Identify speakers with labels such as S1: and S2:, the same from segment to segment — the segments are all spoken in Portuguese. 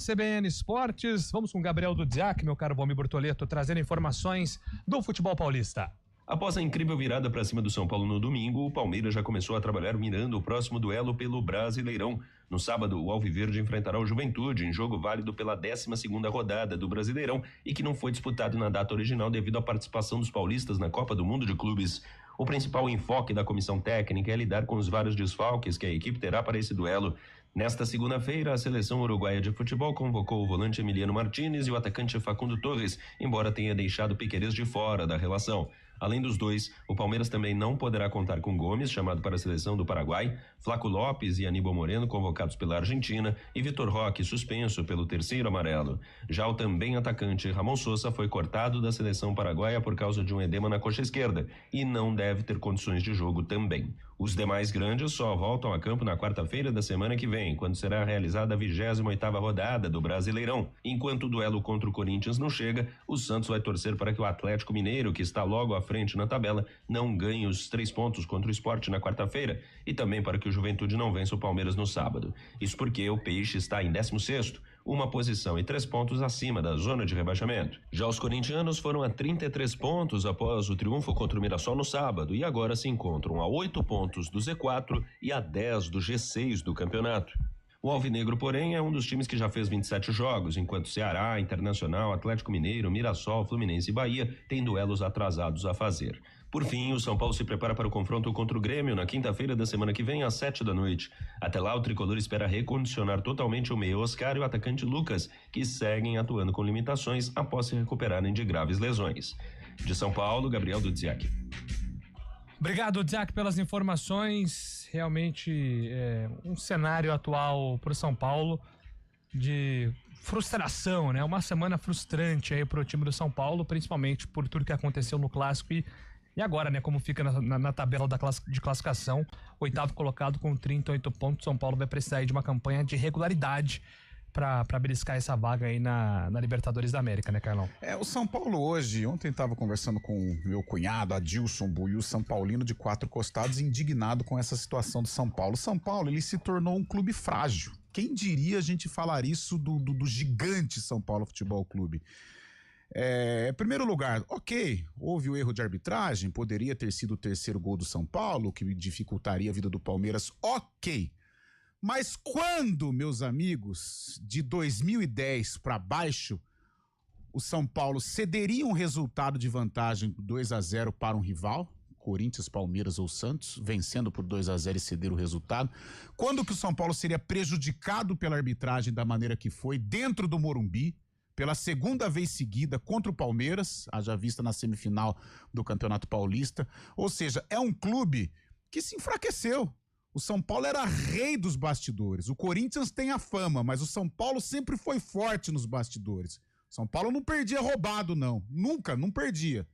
S1: CBN Esportes, vamos com Gabriel Dudziak, meu caro Valmir Bortoleto, trazendo informações do futebol paulista.
S2: Após a incrível virada para cima do São Paulo no domingo, o Palmeiras já começou a trabalhar mirando o próximo duelo pelo Brasileirão. No sábado, o Alviverde enfrentará o Juventude em jogo válido pela 12ª rodada do Brasileirão e que não foi disputado na data original devido à participação dos paulistas na Copa do Mundo de Clubes. O principal enfoque da comissão técnica é lidar com os vários desfalques que a equipe terá para esse duelo. Nesta segunda-feira, a seleção uruguaia de futebol convocou o volante Emiliano Martínez e o atacante Facundo Torres, embora tenha deixado Piquerez de fora da relação. Além dos dois, o Palmeiras também não poderá contar com Gomes, chamado para a seleção do Paraguai, Flaco Lopes e Aníbal Moreno, convocados pela Argentina, e Vitor Roque, suspenso pelo terceiro amarelo. Já o também atacante Ramon Sosa foi cortado da seleção paraguaia por causa de um edema na coxa esquerda e não deve ter condições de jogo também. Os demais grandes só voltam a campo na quarta-feira da semana que vem, quando será realizada a 28ª rodada do Brasileirão. Enquanto o duelo contra o Corinthians não chega, o Santos vai torcer para que o Atlético Mineiro, que está logo à frente na tabela, não ganhe os 3 pontos contra o Sport na quarta-feira e também para que o Juventude não vença o Palmeiras no sábado. Isso porque o Peixe está em 16º, uma posição e 3 pontos acima da zona de rebaixamento. Já os corintianos foram a 33 pontos após o triunfo contra o Mirassol no sábado e agora se encontram a 8 pontos do Z4 e a 10 do G6 do campeonato. O Alvinegro, porém, é um dos times que já fez 27 jogos, enquanto Ceará, Internacional, Atlético Mineiro, Mirassol, Fluminense e Bahia têm duelos atrasados a fazer. Por fim, o São Paulo se prepara para o confronto contra o Grêmio na quinta-feira da semana que vem, às 7h. Até lá, o tricolor espera recondicionar totalmente o meia Oscar e o atacante Lucas, que seguem atuando com limitações após se recuperarem de graves lesões. De São Paulo, Gabriel Dudziak.
S1: Obrigado, Dudziak, pelas informações. Realmente um cenário atual para o São Paulo de frustração, né? Uma semana frustrante aí para o time do São Paulo, principalmente por tudo que aconteceu no Clássico e agora, né? Como fica na tabela de classificação, 8º colocado com 38 pontos. São Paulo vai precisar aí de uma campanha de regularidade para beliscar essa vaga aí na Libertadores da América, né, Carlão?
S3: O São Paulo hoje, ontem estava conversando com o meu cunhado, Adilson Buiu, São Paulino de 4 costados, indignado com essa situação do São Paulo. São Paulo, ele se tornou um clube frágil. Quem diria a gente falar isso do gigante São Paulo Futebol Clube? Em primeiro lugar, ok, houve o erro de arbitragem, poderia ter sido o terceiro gol do São Paulo, que dificultaria a vida do Palmeiras, ok. Mas quando, meus amigos, de 2010 para baixo, o São Paulo cederia um resultado de vantagem 2-0 para um rival, Corinthians, Palmeiras ou Santos, vencendo por 2-0 e ceder o resultado, quando que o São Paulo seria prejudicado pela arbitragem da maneira que foi, dentro do Morumbi, pela segunda vez seguida contra o Palmeiras, haja vista na semifinal do Campeonato Paulista, ou seja, é um clube que se enfraqueceu. O São Paulo era rei dos bastidores. O Corinthians tem a fama, mas o São Paulo sempre foi forte nos bastidores. O São Paulo não perdia roubado, não. Nunca, não perdia.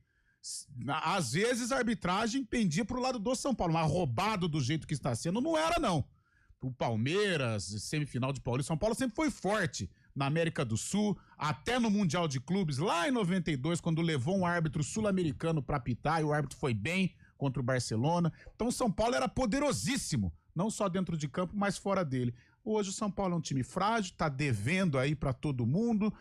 S3: Às vezes a arbitragem pendia pro lado do São Paulo, mas roubado do jeito que está sendo não era, não. O Palmeiras, semifinal de Paulista, São Paulo sempre foi forte na América do Sul, até no Mundial de Clubes, lá em 92, quando levou um árbitro sul-americano para apitar e o árbitro foi bem contra o Barcelona. Então o São Paulo era poderosíssimo, não só dentro de campo, mas fora dele. Hoje o São Paulo é um time frágil, tá devendo aí para todo mundo,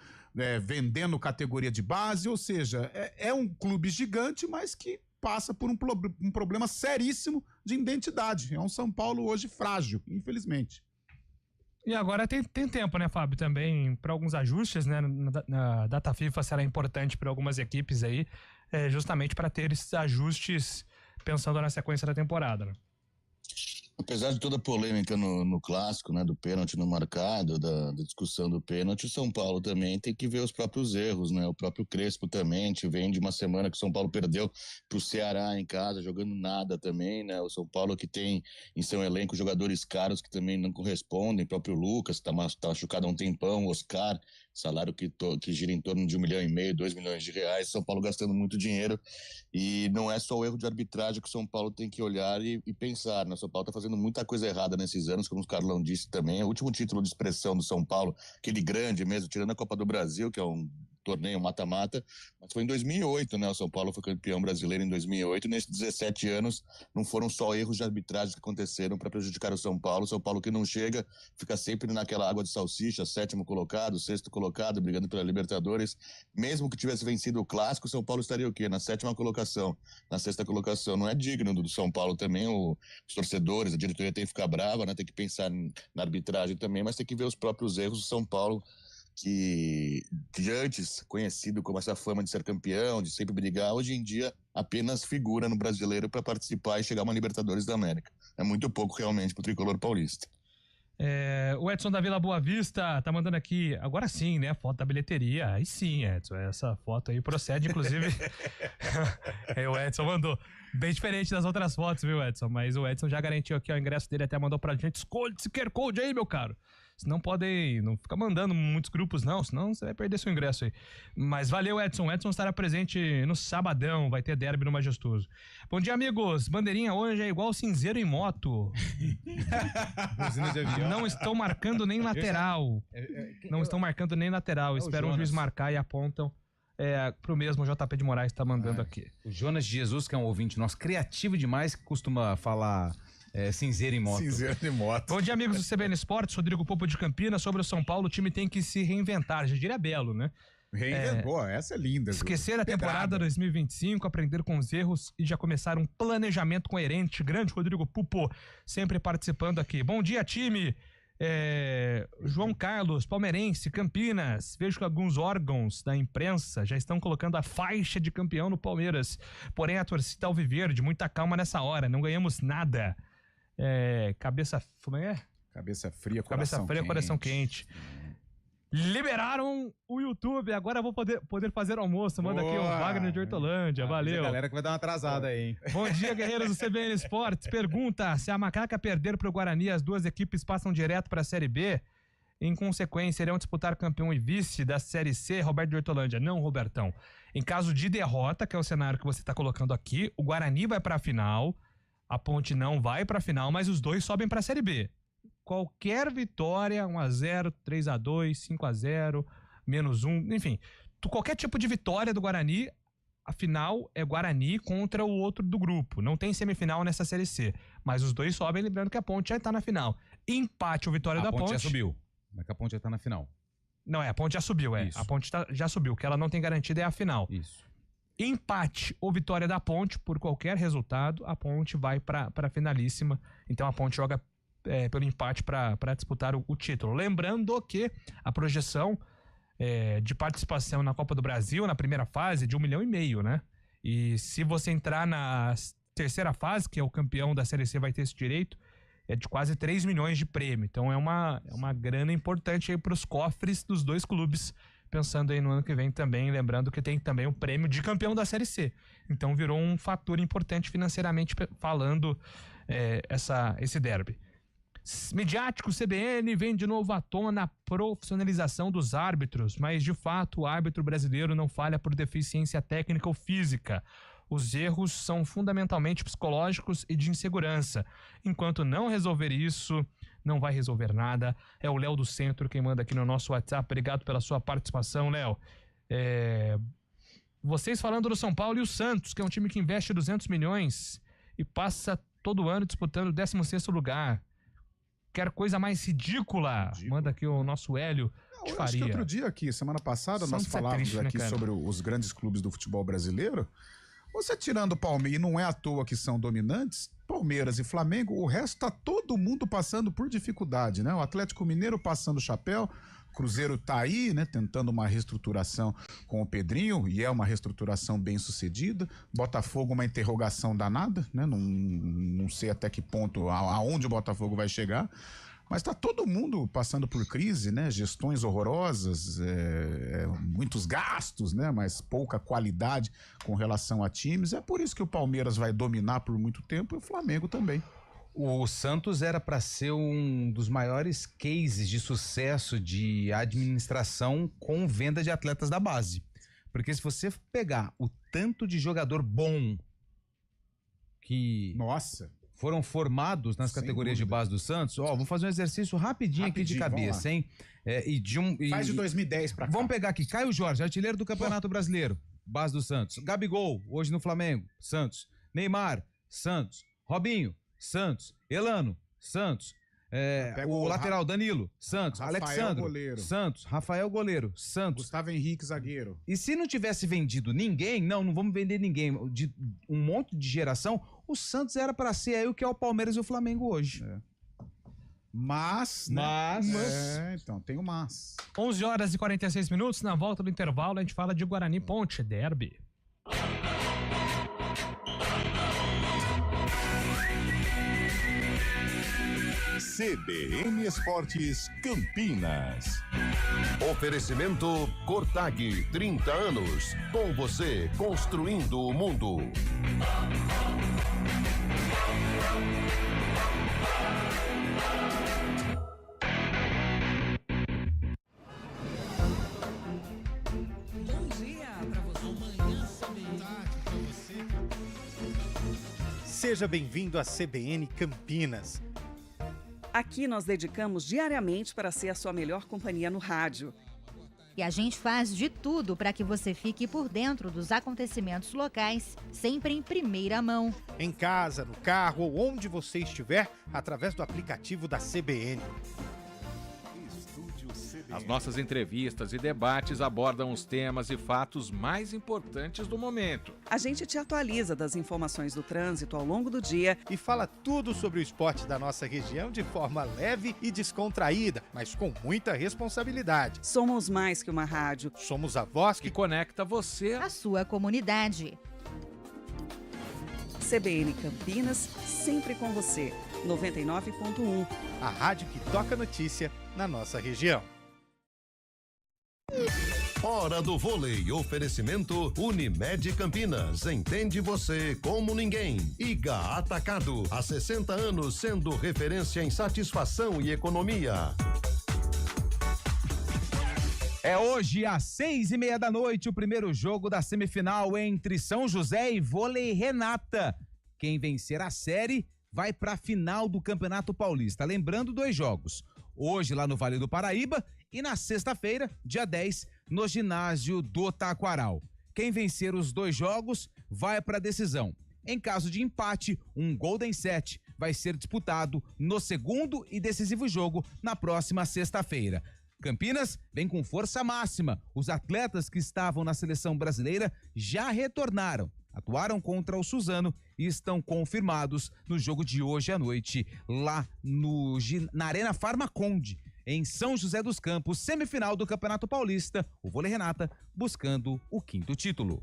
S3: vendendo categoria de base, ou seja, é um clube gigante, mas que passa por um problema seríssimo de identidade. É um São Paulo hoje frágil, infelizmente.
S1: E agora tem tempo, né, Fábio, também para alguns ajustes, né, na data FIFA será importante para algumas equipes aí, justamente para ter esses ajustes pensando na sequência da temporada, né?
S4: Apesar de toda a polêmica no clássico, né, do pênalti não marcado, da discussão do pênalti, o São Paulo também tem que ver os próprios erros, né? O próprio Crespo também vem de uma semana que o São Paulo perdeu pro Ceará em casa, jogando nada também, né? O São Paulo que tem em seu elenco jogadores caros que também não correspondem, o próprio Lucas tá machucado há um tempão, o Oscar, salário que gira em torno de 1,5 milhão, 2 milhões de reais, São Paulo gastando muito dinheiro, e não é só o erro de arbitragem que o São Paulo tem que olhar e pensar, né? O São Paulo tá fazendo muita coisa errada nesses anos, como o Carlão disse também. O último título de expressão do São Paulo, aquele grande mesmo, tirando a Copa do Brasil, que é um torneio mata-mata, mas foi em 2008, né? O São Paulo foi campeão brasileiro em 2008, e nesses 17 anos não foram só erros de arbitragem que aconteceram para prejudicar o São Paulo que não chega, fica sempre naquela água de salsicha, 7º colocado, 6º colocado, brigando pela Libertadores. Mesmo que tivesse vencido o Clássico, o São Paulo estaria o quê? Na 7ª colocação, na 6ª colocação. Não é digno do São Paulo também, os torcedores, a diretoria tem que ficar brava, né? Tem que pensar na arbitragem também, mas tem que ver os próprios erros do São Paulo, que antes conhecido como essa fama de ser campeão, de sempre brigar, hoje em dia apenas figura no Brasileiro para participar e chegar a uma Libertadores da América. É muito pouco realmente pro tricolor paulista.
S1: O Edson da Vila Boa Vista tá mandando aqui, agora sim, né, foto da bilheteria. Aí sim, Edson, essa foto aí procede, inclusive. O Edson mandou. Bem diferente das outras fotos, viu, Edson? Mas o Edson já garantiu aqui, ó, o ingresso dele, até mandou pra gente. Escolhe esse QR Code aí, meu caro. Senão podem, não fica mandando muitos grupos não, senão você vai perder seu ingresso aí. Mas valeu, Edson. Edson estará presente no sabadão, vai ter derby no Majestoso. Bom dia, amigos. Bandeirinha hoje é igual cinzeiro em moto. Não estão marcando nem lateral. Não estão marcando nem lateral. Esperam o juiz marcar e apontam. Pro mesmo JP de Moraes tá mandando aqui.
S5: O Jonas de Jesus, que é um ouvinte nosso, criativo demais, que costuma falar cinzeiro em moto.
S3: Cinzeiro em moto.
S1: Bom dia, amigos do CBN Esportes. Rodrigo Popo de Campinas. Sobre o São Paulo, o time tem que se reinventar. Já diria Belo, né?
S3: Reinventou, essa é linda.
S1: Esquecer a temporada 2025, aprender com os erros e já começar um planejamento coerente. Grande Rodrigo Popo, sempre participando aqui. Bom dia, time. João Carlos, palmeirense, Campinas. Vejo que alguns órgãos da imprensa já estão colocando a faixa de campeão no Palmeiras. Porém, a torcida alviverde, muita calma nessa hora. Não ganhamos nada. Cabeça... Como é?
S3: Cabeça fria,
S1: coração quente. Liberaram o YouTube, agora eu vou poder fazer almoço. Manda aqui o Wagner de Hortolândia, valeu.
S5: A galera que vai dar uma atrasada aí, hein?
S1: Bom dia, guerreiros do CBN Esportes. Pergunta: se a Macaca perder pro Guarani, as duas equipes passam direto pra Série B? Em consequência, irão disputar campeão e vice da Série C? Roberto de Hortolândia. Não, Robertão. Em caso de derrota, que é o cenário que você tá colocando aqui, o Guarani vai pra final, a Ponte não vai pra final, mas os dois sobem pra Série B. Qualquer vitória, 1-0, 3-2, 5-0, -1, enfim, qualquer tipo de vitória do Guarani, a final é Guarani contra o outro do grupo. Não tem semifinal nessa Série C, mas os dois sobem, lembrando que a Ponte já tá na final. Empate ou vitória da Ponte...
S5: A Ponte já subiu, mas que a Ponte já tá na final.
S1: Não, a Ponte já subiu,
S5: Isso.
S1: A Ponte já subiu, o que ela não tem garantida é a final.
S5: Isso.
S1: Empate ou vitória da Ponte, por qualquer resultado, a Ponte vai pra finalíssima. Então a Ponte joga pelo empate para disputar o título. Lembrando que a projeção de participação na Copa do Brasil, na primeira fase, é de 1,5 milhão, né? E se você entrar na terceira fase, que é o campeão da Série C vai ter esse direito, é de quase 3 milhões de prêmio. Então é uma grana importante aí para os cofres dos dois clubes, pensando aí no ano que vem também, lembrando que tem também o prêmio de campeão da Série C. Então virou um fator importante financeiramente falando esse derby. Midiático, CBN vem de novo à tona a profissionalização dos árbitros, mas de fato o árbitro brasileiro não falha por deficiência técnica ou física. Os erros são fundamentalmente psicológicos e de insegurança. Enquanto não resolver isso, não vai resolver nada. É o Léo do Centro quem manda aqui no nosso WhatsApp. Obrigado pela sua participação, Léo. Vocês falando do São Paulo e o Santos, que é um time que investe 200 milhões e passa todo ano disputando o 16º lugar. Quer coisa mais ridícula? Manda aqui o nosso Hélio de Faria.
S3: Acho que outro dia aqui, semana passada, nós falávamos aqui sobre os grandes clubes do futebol brasileiro. Você tirando o Palmeiras, e não é à toa que são dominantes, Palmeiras e Flamengo, o resto tá todo mundo passando por dificuldade, né? O Atlético Mineiro passando o chapéu, Cruzeiro tá aí, né, tentando uma reestruturação com o Pedrinho, e é uma reestruturação bem sucedida. Botafogo, uma interrogação danada, né? Não sei até que ponto, aonde o Botafogo vai chegar. Mas tá todo mundo passando por crise, né? Gestões horrorosas, muitos gastos, né? Mas pouca qualidade com relação a times. É por isso que o Palmeiras vai dominar por muito tempo e o Flamengo também.
S5: O Santos era para ser um dos maiores cases de sucesso de administração com venda de atletas da base. Porque se você pegar o tanto de jogador bom que...
S3: Nossa!
S5: foram formados nas
S3: Sem
S5: categorias
S3: dúvida.
S5: de base do Santos. Ó, vou fazer um exercício rapidinho aqui de
S3: Rapidinho, vamos
S5: cabeça,
S3: lá.
S5: hein?
S3: Faz de 2010 pra cá.
S5: Vamos pegar aqui, Caio Jorge, artilheiro do Campeonato Brasileiro, base do Santos. Gabigol, hoje no Flamengo, Santos. Neymar, Santos. Robinho, Santos. Elano, Santos.
S3: Pega
S5: O
S3: o
S5: lateral Danilo, Santos.
S3: Rafael,
S5: Alexandro,
S3: goleiro.
S5: Santos. Rafael, goleiro, Santos.
S3: Gustavo Henrique, zagueiro.
S5: E se não tivesse vendido ninguém, não vamos vender ninguém, de um monte de geração, o Santos era para ser aí o que é o Palmeiras e o Flamengo hoje.
S3: Mas, então, tem o mas.
S1: 11 horas e 46 minutos, na volta do intervalo a gente fala de Guarani Ponte, derby.
S6: CBN Esportes Campinas.
S7: Oferecimento Cortag, 30 anos. Com você, construindo o mundo.
S8: Seja bem-vindo à CBN Campinas.
S9: Aqui nós dedicamos diariamente para ser a sua melhor companhia no rádio.
S10: E a gente faz de tudo para que você fique por dentro dos acontecimentos locais, sempre em primeira mão.
S8: Em casa, no carro ou onde você estiver, através do aplicativo da CBN.
S11: As nossas entrevistas e debates abordam os temas e fatos mais importantes do momento.
S9: A gente te atualiza das informações do trânsito ao longo do dia
S8: E fala tudo sobre o esporte da nossa região de forma leve e descontraída, mas com muita responsabilidade.
S9: Somos mais que uma rádio.
S8: Somos a voz
S11: Que
S8: que
S11: conecta você.
S10: A sua comunidade.
S9: CBN Campinas, sempre com você. 99.1.
S8: a rádio que toca notícia na nossa região.
S7: Hora do vôlei. Oferecimento Unimed Campinas. Entende você como ninguém. Iga Atacado. Há 60 anos sendo referência em satisfação e economia.
S5: É hoje, às 6:30 da noite, o primeiro jogo da semifinal entre São José e Vôlei Renata. Quem vencer a série vai para a final do Campeonato Paulista. Lembrando, 2 jogos. Hoje lá no Vale do Paraíba e na sexta-feira, dia 10, no ginásio do Taquaral. Quem vencer os 2 jogos vai para a decisão. Em caso de empate, um Golden Set vai ser disputado no segundo e decisivo jogo na próxima sexta-feira. Campinas vem com força máxima. Os atletas que estavam na seleção brasileira já retornaram. Atuaram contra o Suzano e estão confirmados no jogo de hoje à noite, lá na Arena Farmaconde, em São José dos Campos, semifinal do Campeonato Paulista, o Vôlei Renata buscando o 5º título.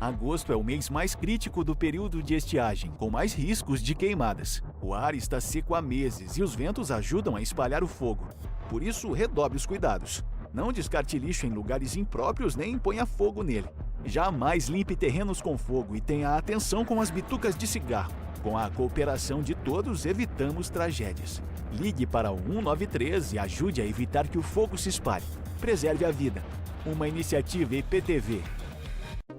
S12: Agosto é o mês mais crítico do período de estiagem, com mais riscos de queimadas. O ar está seco há meses e os ventos ajudam a espalhar o fogo. Por isso, redobre os cuidados. Não descarte lixo em lugares impróprios nem ponha fogo nele. Jamais limpe terrenos com fogo e tenha atenção com as bitucas de cigarro. Com a cooperação de todos, evitamos tragédias. Ligue para o 193 e ajude a evitar que o fogo se espalhe. Preserve a vida. Uma iniciativa EPTV.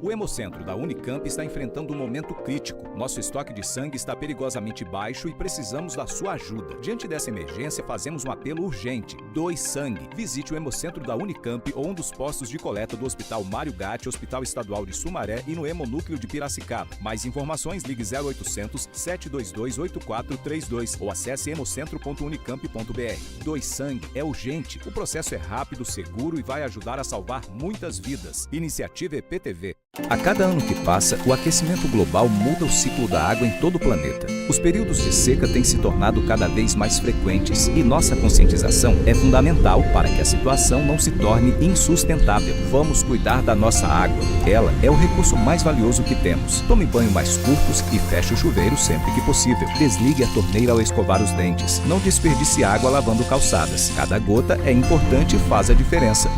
S13: O Hemocentro da Unicamp está enfrentando um momento crítico. Nosso estoque de sangue está perigosamente baixo e precisamos da sua ajuda. Diante dessa emergência, fazemos um apelo urgente. Doe sangue. Visite o Hemocentro da Unicamp ou um dos postos de coleta do Hospital Mário Gatti, Hospital Estadual de Sumaré e no Hemonúcleo de Piracicaba. Mais informações, ligue 0800 722 8432 ou acesse hemocentro.unicamp.br. Doe sangue é urgente. O processo é rápido, seguro e vai ajudar a salvar muitas vidas. Iniciativa EPTV.
S14: A cada ano que passa, o aquecimento global muda o ciclo da água em todo o planeta. Os períodos de seca têm se tornado cada vez mais frequentes e nossa conscientização é fundamental para que a situação não se torne insustentável. Vamos cuidar da nossa água. Ela é o recurso mais valioso que temos. Tome banho mais curtos e feche o chuveiro sempre que possível. Desligue a torneira ao escovar os dentes. Não desperdice água lavando calçadas. Cada gota é importante e faz a diferença.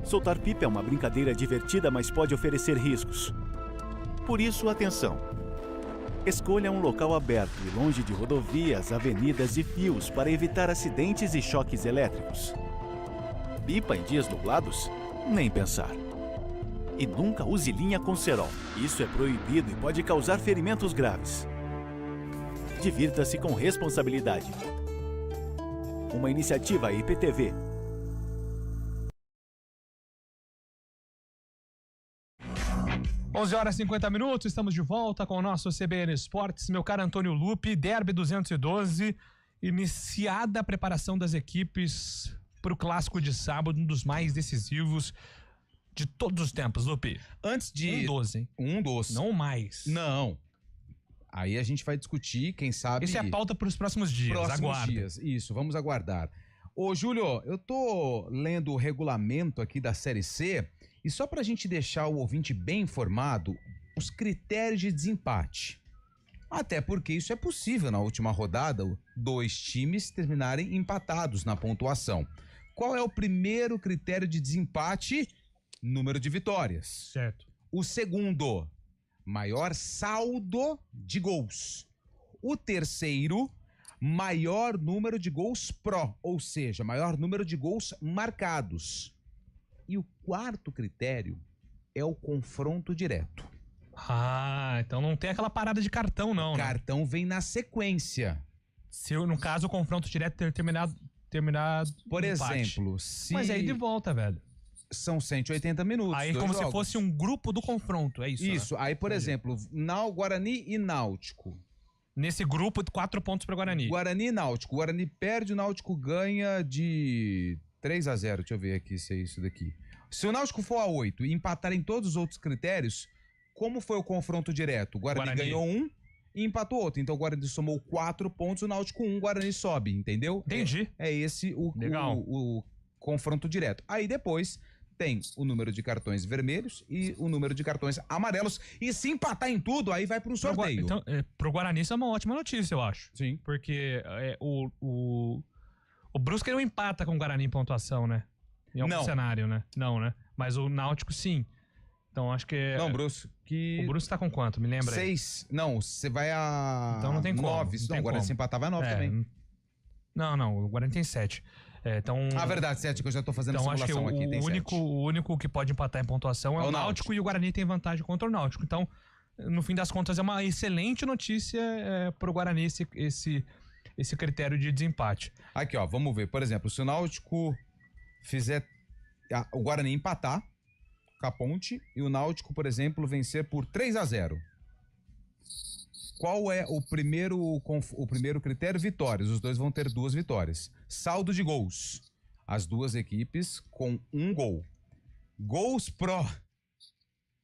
S12: Soltar pipa é uma brincadeira divertida, mas pode oferecer riscos. Por isso, atenção! Escolha um local aberto e longe de rodovias, avenidas e fios para evitar acidentes e choques elétricos. Pipa em dias nublados? Nem pensar. E nunca use linha com cerol. Isso é proibido e pode causar ferimentos graves. Divirta-se com responsabilidade. Uma iniciativa IPTV.
S1: Onze horas e 50 minutos, estamos de volta com o nosso CBN Esportes. Meu caro Antônio Lupi, Derby 212, iniciada a preparação das equipes para o clássico de sábado, um dos mais decisivos de todos os tempos, Lupi.
S5: Antes de...
S1: 1-12, hein?
S5: 1-12.
S1: Não mais.
S5: Não. Aí a gente vai discutir, quem sabe...
S1: Isso é a pauta para os próximos dias, aguarda.
S5: Isso, vamos aguardar. Ô, Júlio, eu tô lendo o regulamento aqui da Série C e só pra gente deixar o ouvinte bem informado, os critérios de desempate. Até porque isso é possível na última rodada, 2 times terminarem empatados na pontuação. Qual é o primeiro critério de desempate? Número de vitórias.
S1: Certo.
S5: O segundo, maior saldo de gols. O terceiro, maior número de gols pró, ou seja, maior número de gols marcados. E o quarto critério é o confronto direto.
S1: Ah, então não tem aquela parada de cartão, não.
S5: O cartão vem na sequência.
S1: Se, no caso, o confronto direto ter terminado
S5: por
S1: empate.
S5: exemplo, se...
S1: Mas aí de volta, velho.
S5: São 180 minutos.
S1: Aí como se fosse um grupo do confronto, é isso?
S5: Isso,
S1: né?
S5: Aí, por exemplo, Guarani e Náutico.
S1: Nesse grupo, 4 pontos para Guarani.
S5: Guarani e Náutico. Guarani perde, o Náutico ganha de 3-0. Deixa eu ver aqui se é isso daqui. Se o Náutico for a 8 e empatar em todos os outros critérios, como foi o confronto direto? O Guarani ganhou 1 e empatou outro. Então o Guarani somou 4 pontos, o Náutico 1, o Guarani sobe, entendeu?
S1: Entendi.
S5: É esse o confronto direto. Aí depois tem o número de cartões vermelhos e o número de cartões amarelos. E se empatar em tudo, aí vai para um sorteio.
S1: Então, pro Guarani isso é uma ótima notícia, eu acho.
S5: Sim.
S1: Porque o Brusque não empata com o Guarani em pontuação, né? Em algum cenário, né? Não, né? Mas o Náutico, sim. Então, acho que...
S5: Não, Brusque...
S1: O Brusque tá com quanto? Me lembra
S5: 6. Não, você vai a...
S1: Então não tem como.
S5: 9. Não, o Guarani se empatar vai 9 também.
S1: Não. O Guarani tem 7. Então...
S5: Ah, verdade, 7, que eu já tô fazendo
S1: então,
S5: simulação
S1: acho que
S5: aqui, tem 7.
S1: O único que pode empatar em pontuação é o Náutico e o Guarani tem vantagem contra o Náutico. Então, no fim das contas, é uma excelente notícia pro Guarani esse critério de desempate.
S5: Aqui, ó, vamos ver. Por exemplo, se o Náutico fizer o Guarani empatar com a Ponte e o Náutico, por exemplo, vencer por 3-0. Qual é o primeiro critério? Vitórias. Os dois vão ter 2 vitórias. Saldo de gols. As duas equipes com 1 gol. Gols pró.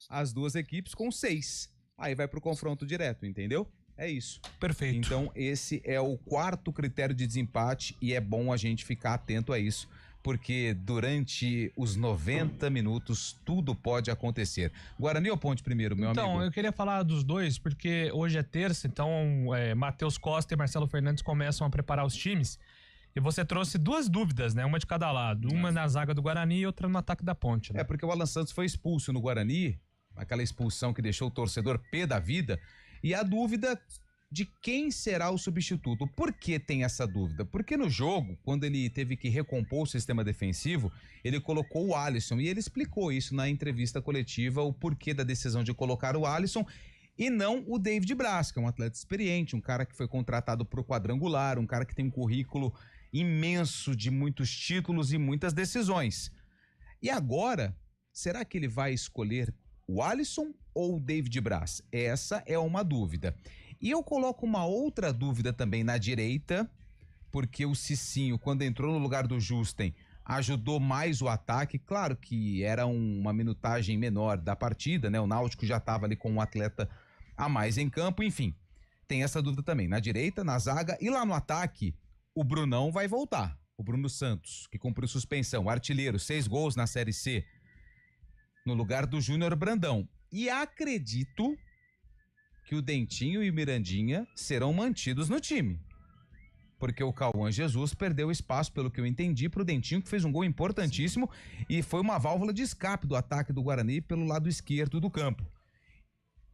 S5: As duas equipes com 6. Aí vai pro confronto direto, entendeu? É isso.
S1: Perfeito.
S5: Então esse é o quarto critério de desempate e é bom a gente ficar atento a isso, porque durante os 90 minutos tudo pode acontecer. Guarani ou Ponte primeiro, meu amigo?
S1: Então, eu queria falar dos dois, porque hoje é terça, então Matheus Costa e Marcelo Fernandes começam a preparar os times. E você trouxe 2 dúvidas, né? Uma de cada lado. Uma na zaga do Guarani e outra no ataque da Ponte. Né?
S5: É porque o Alan Santos foi expulso no Guarani, aquela expulsão que deixou o torcedor pé da vida. E a dúvida de quem será o substituto. Por que tem essa dúvida? Porque no jogo, quando ele teve que recompor o sistema defensivo, ele colocou o Alisson e ele explicou isso na entrevista coletiva, o porquê da decisão de colocar o Alisson e não o David Braz, que é um atleta experiente, um cara que foi contratado pro quadrangular, um cara que tem um currículo imenso de muitos títulos e muitas decisões. E agora, será que ele vai escolher o Alisson ou o David Braz? Essa é uma dúvida. E eu coloco uma outra dúvida também na direita, porque o Cicinho, quando entrou no lugar do Justen, ajudou mais o ataque. Claro que era uma minutagem menor da partida, né? O Náutico já estava ali com um atleta a mais em campo, enfim. Tem essa dúvida também. Na direita, na zaga e lá no ataque, o Brunão vai voltar. O Bruno Santos, que cumpriu suspensão, artilheiro, 6 gols na Série C, no lugar do Júnior Brandão. E acredito que o Dentinho e o Mirandinha serão mantidos no time. Porque o Cauã Jesus perdeu espaço, pelo que eu entendi, para o Dentinho, que fez um gol importantíssimo e foi uma válvula de escape do ataque do Guarani pelo lado esquerdo do campo.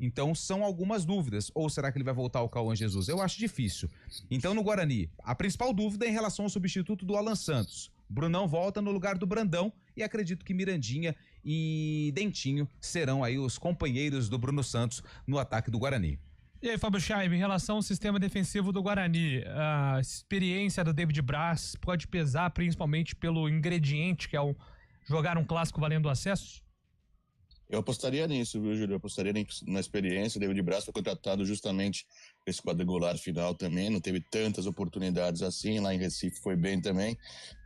S5: Então são algumas dúvidas. Ou será que ele vai voltar ao Cauã Jesus? Eu acho difícil. Então no Guarani, a principal dúvida é em relação ao substituto do Alan Santos. Brunão volta no lugar do Brandão e acredito que Mirandinha e Dentinho serão aí os companheiros do Bruno Santos no ataque do Guarani.
S1: E aí, Fábio Chaib, em relação ao sistema defensivo do Guarani, a experiência do David Braz pode pesar principalmente pelo ingrediente que é jogar um clássico valendo acesso?
S4: Eu apostaria nisso, viu, Júlio? Eu apostaria na experiência. O David Braz foi contratado justamente esse quadrangular final também. Não teve tantas oportunidades assim. Lá em Recife foi bem também.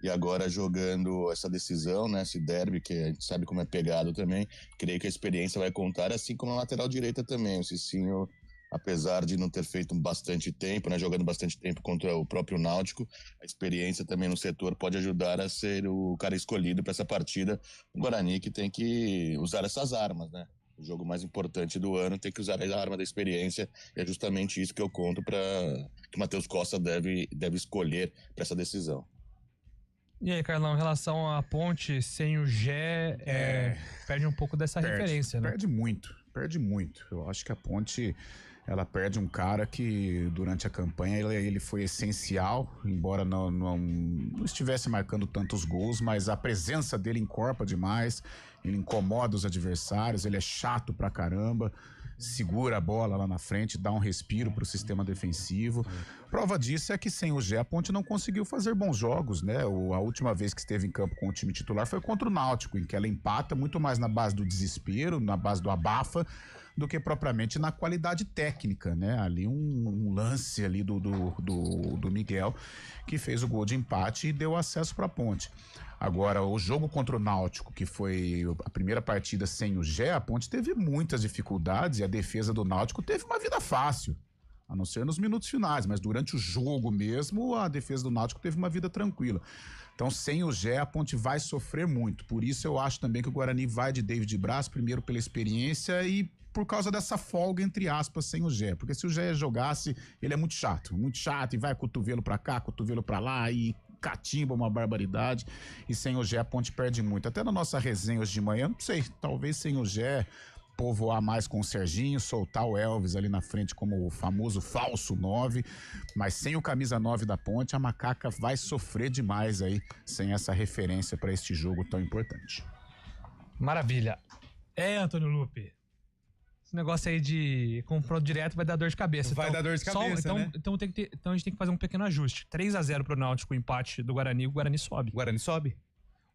S4: E agora jogando essa decisão, né? Esse derby, que a gente sabe como é pegado também. Creio que a experiência vai contar, assim como a lateral direita também. O Cicinho, apesar de não ter feito bastante tempo, né, jogando bastante tempo contra o próprio Náutico, a experiência também no setor pode ajudar a ser o cara escolhido para essa partida. O Guarani que tem que usar essas armas, né? O jogo mais importante do ano tem que usar a arma da experiência, e é justamente isso que eu conto para que o Matheus Costa deve escolher para essa decisão.
S1: E aí, Carlão, em relação à Ponte sem o Gé, perde um pouco dessa referência, né?
S3: Perde muito. Eu acho que a Ponte, ela perde um cara que durante a campanha ele foi essencial, embora não estivesse marcando tantos gols, mas a presença dele encorpa demais, ele incomoda os adversários, ele é chato pra caramba, segura a bola lá na frente, dá um respiro pro sistema defensivo. Prova disso é que sem o Gé a Ponte não conseguiu fazer bons jogos, né? A última vez que esteve em campo com o time titular foi contra o Náutico, em que ela empata muito mais na base do desespero, na base do abafa, do que propriamente na qualidade técnica, né? Ali um lance ali do Miguel, que fez o gol de empate e deu acesso para a Ponte. Agora, o jogo contra o Náutico, que foi a primeira partida sem o Gé, a Ponte teve muitas dificuldades e a defesa do Náutico teve uma vida fácil, a não ser nos minutos finais, mas durante o jogo mesmo, a defesa do Náutico teve uma vida tranquila. Então, sem o Gé, a Ponte vai sofrer muito. Por isso, eu acho também que o Guarani vai de David Braz, primeiro pela experiência e por causa dessa folga, entre aspas, sem o Gé. Porque se o Gé jogasse, ele é muito chato, e vai cotovelo pra cá, cotovelo pra lá, e catimba uma barbaridade. E sem o Gé, a Ponte perde muito. Até na nossa resenha hoje de manhã, não sei, talvez sem o Gé, povoar mais com o Serginho, soltar o Elvis ali na frente como o famoso falso 9, mas sem o camisa 9 da Ponte, a Macaca vai sofrer demais aí, sem essa referência para este jogo tão importante.
S1: Maravilha. Antônio Lupe, esse negócio aí de confronto direto vai dar dor de cabeça.
S5: Vai dar dor de cabeça, né?
S1: Então a gente tem que fazer um pequeno ajuste. 3-0 pro Náutico, o empate do Guarani, o Guarani sobe.
S5: O Guarani sobe.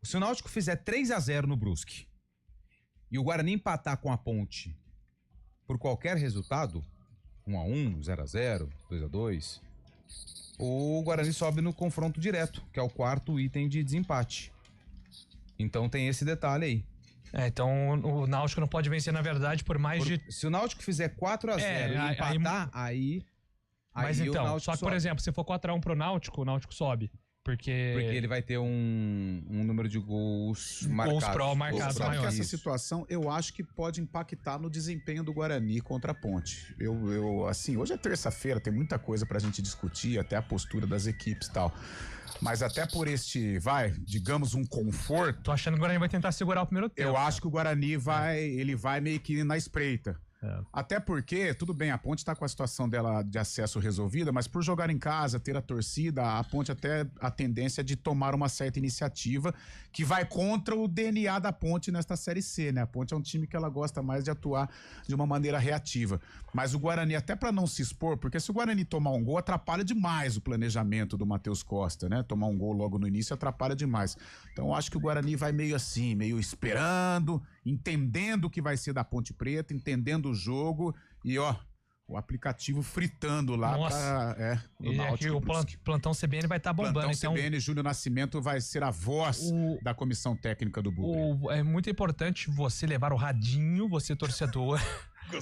S5: Se o Náutico fizer 3-0 no Brusque e o Guarani empatar com a Ponte por qualquer resultado, 1-1, 0-0, 2-2, o Guarani sobe no confronto direto, que é o quarto item de desempate. Então tem esse detalhe aí.
S1: Então o Náutico não pode vencer, na verdade, por mais de...
S5: Se o Náutico fizer 4-0 e empatar, aí
S1: mas então,
S5: o Náutico
S1: só que, por
S5: sobe.
S1: exemplo, se for 4-1 pro Náutico, o Náutico sobe. Porque
S5: ele vai ter um número de gols marcados.
S1: Gols marcados
S3: maior.
S1: maior.
S3: Essa situação eu acho que pode impactar no desempenho do Guarani contra a Ponte. Assim, hoje é terça-feira, tem muita coisa pra gente discutir, até a postura das equipes e tal. Mas até por digamos, um conforto.
S1: Tô achando que o Guarani vai tentar segurar o primeiro tempo.
S3: Eu acho que o Guarani ele vai meio que na espreita. Até porque, tudo bem, a Ponte tá com a situação dela de acesso resolvida, mas por jogar em casa, ter a torcida, a Ponte até a tendência de tomar uma certa iniciativa que vai contra o DNA da Ponte nesta Série C, né? A Ponte é um time que ela gosta mais de atuar de uma maneira reativa. Mas o Guarani, até para não se expor, porque se o Guarani tomar um gol, atrapalha demais o planejamento do Matheus Costa, né? Tomar um gol logo no início atrapalha demais. Então eu acho que o Guarani vai meio assim, meio esperando, entendendo o que vai ser da Ponte Preta, entendendo o jogo e o aplicativo fritando lá no Náutico.
S1: O plantão CBN vai estar bombando.
S3: Plantão CBN, Júnior Nascimento vai ser a voz da comissão técnica do Bugre.
S1: É muito importante você levar o radinho, você torcedor,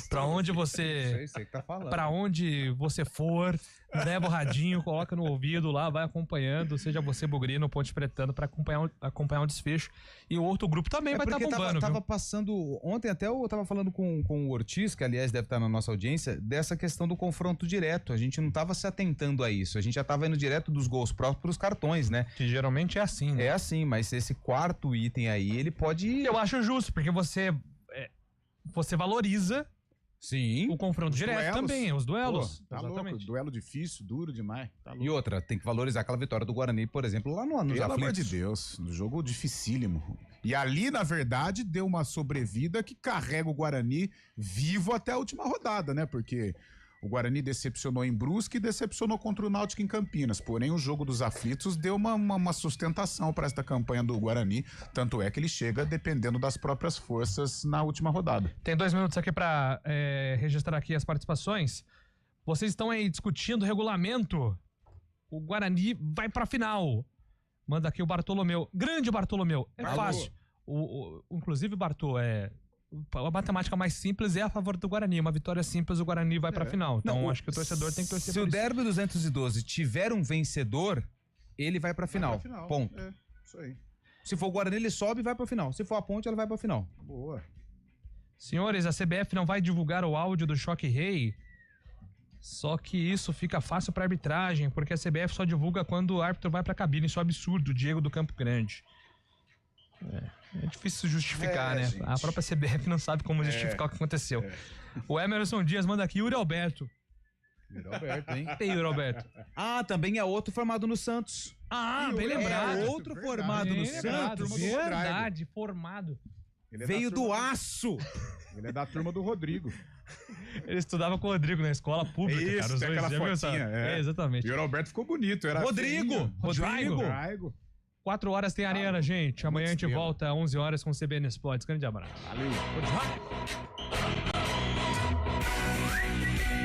S1: pra onde você...
S5: Sei que tá falando.
S1: Pra onde você for, leva o radinho, coloca no ouvido lá, vai acompanhando, seja você bugrino ou Ponte Pretano, pra acompanhar o desfecho. E o outro grupo também vai estar bombando.
S5: Tava passando, ontem até eu tava falando com o Ortiz, que aliás deve estar na nossa audiência, dessa questão do confronto direto. A gente não tava se atentando a isso, a gente já tava indo direto dos gols próprios pros cartões, né?
S1: Que geralmente é assim, né?
S5: É assim, mas esse quarto item aí, ele pode...
S1: Eu acho justo, porque você valoriza
S5: Sim.
S1: O confronto direto
S3: duelos.
S1: também, os duelos.
S3: Pô, tá louco, duelo difícil, duro demais. Tá louco.
S5: E outra, tem que valorizar aquela vitória do Guarani, por exemplo, lá nos
S3: Pelo
S5: aflitos.
S3: amor de Deus, no jogo dificílimo. E ali, na verdade, deu uma sobrevida que carrega o Guarani vivo até a última rodada, né? Porque o Guarani decepcionou em Brusque e decepcionou contra o Náutico em Campinas. Porém, o jogo dos aflitos deu uma sustentação para esta campanha do Guarani. Tanto é que ele chega dependendo das próprias forças na última rodada.
S1: Tem 2 minutos aqui para registrar aqui as participações. Vocês estão aí discutindo o regulamento. O Guarani vai pra final. Manda aqui o Bartolomeu. Grande Bartolomeu. É fácil. Inclusive, Bartô, a matemática mais simples é a favor do Guarani. Uma vitória simples, o Guarani vai pra final. Então, acho que o torcedor tem que torcer
S5: Se
S1: por
S5: o
S1: isso.
S5: Derby 212 tiver um vencedor, ele vai pra final. Ponto.
S3: É, isso aí.
S5: Se for o Guarani, ele sobe e vai pra final. Se for a Ponte, ela vai pra final.
S3: Boa.
S1: Senhores, a CBF não vai divulgar o áudio do Choque Rei. Só que isso fica fácil pra arbitragem, porque a CBF só divulga quando o árbitro vai pra cabine. Isso é um absurdo, Diego do Campo Grande. É difícil justificar, né?
S3: Gente.
S1: A própria CBF não sabe como justificar o que aconteceu. O Emerson Dias manda aqui, Yuri Alberto.
S3: Yuri Alberto, hein?
S1: Tem Yuri Alberto.
S5: Ah, também é outro formado no Santos.
S1: Ah, bem lembrado.
S5: É outro formado no Santos.
S1: Verdade, formado.
S5: Veio do Aço.
S3: Ele é da turma do Rodrigo.
S1: Ele estudava com o Rodrigo na escola pública,
S3: Isso,
S1: cara. Os
S3: tem
S1: dois,
S3: aquela
S1: já viu essa?
S3: fotinha,
S1: Exatamente.
S3: E o Alberto ficou bonito. Era
S5: Rodrigo.
S1: 4 horas tem Arena, gente. Amanhã a gente
S3: estrela.
S1: volta às 11 horas com o CBN Esportes. Grande abraço.
S3: Valeu.